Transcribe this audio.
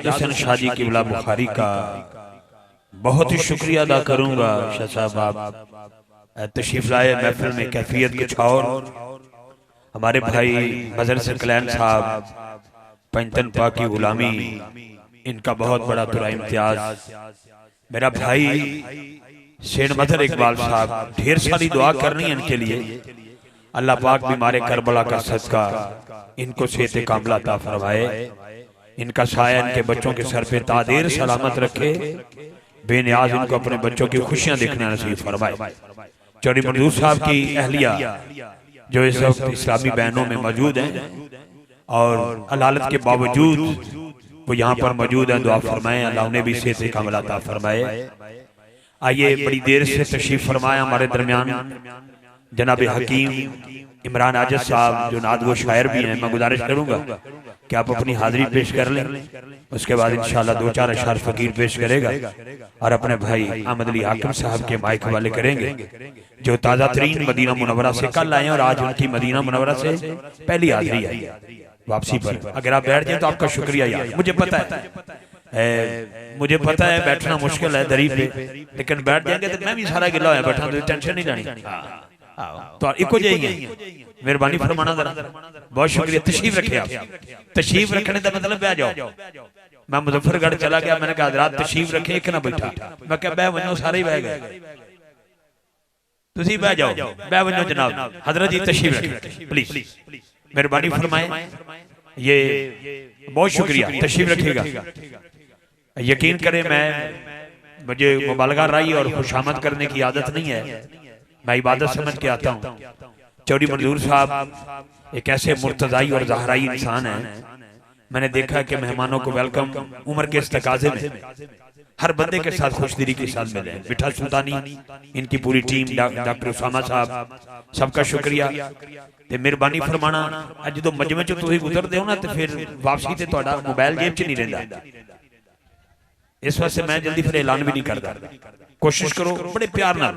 इजाद हुसैन शाह जी किबला बुखारी का बहुत ही शुक्रिया अदा करूंगा। शाह साहब आप तशरीफ लाए महफिल में, कैफियत कुछ और। हमारे भाई मजर से कलैन साहब पंचतन पाक की गुलामी, इनका बहुत बड़ा तुरा इम्तियाज। मेरा भाई शेर मदर इकबाल साहब, ढेर सारी दुआ करनी है इनके लिए। अल्लाह पाक बीमारे करबला का सदका इनको सेहत कामला अता फरमाए, इनका साया इनके बच्चों के सर पे तादेर सलामत रखे, बेनियाज इनको अपने बच्चों की खुशियां देखना नसीब फरमाए। चौधरी मंजूर साहब की अहलिया जो इस वक्त इस्लामी बहनों में मौजूद हैं और अलालत के बावजूद वो यहाँ पर मौजूद हैं, दुआ फरमाएं अल्लाह उन्हें भी सेहत कामला अता फरमाए। आइए, बड़ी देर से तशरीफ फरमाया हमारे दरमियान जनाब हकीम इमरान आजद साहब जो नाद वो शायर भी हैं। मैं गुजारिश करूंगा कि आप अपनी हाजिरी पेश कर लें, उसके बाद इंशाल्लाह दो चार अशार फकीर पेश करेगा और अपने भाई अहमद अली हाकिम साहब के माइक वाले करेंगे जो ताज़ा तरीन मदीना मुनव्वरा से कल आए और आज उनकी मदीना मुनव्वरा से पहली हाजिरी आई वापसी पर। अगर आप बैठ जाए तो आपका शुक्रिया यार। मुझे पता है बैठना मुश्किल है दरी पे, लेकिन बैठ जाएंगे तो मैं भी सारा गिला होया बैठा, तो टेंशन नहीं लेनी। तो इको जाइए, मेहरबानी फरमाना जरा, बहुत शुक्रिया। तशरीफ रखे आप, तशरीफ रखने का मतलब बह जाओ। मैं मुजफ्फरगढ़ चला गया, मैंने कहा रात तशरीफ रखे, एक ना बैठा, मैं क्या बह वनो, सारे ही बह गए, तुसी बह जाओ, बह वनो जनाब, हजरत जी तशरीफ रखे प्लीज, मेहरबानी फरमाए। ये बहुत शुक्रिया, तशरीफ रखिएगा। यकीन करें मुझे मुबालगा राई और खुशामद करने की आदत नहीं है, मैं इबादत समझ के आता हूँ। चौधरी मंजूर साहब एक ऐसे मुर्तजाई और ज़हराई इंसान हैं। मैंने देखा कि मेहमानों को वेलकम उम्र के इस तकाजे में हर बंदे के साथ खुशदिली के साथ मिले। मिठा सुल्तानी, इनकी पूरी टीम, डॉक्टर उसामा साहब, सबका शुक्रिया ते मेहरबानी फरमाना। अज जो मजमे चो तुसीं गुजरदे हो ना, तो फिर वापसी ते तुहाडा मोबाइल जेब च नहीं रहिंदा। इस वास्ते मैं जल्दी फिर ऐलान भी नहीं करता। कोशिश करो बड़े प्यार नाल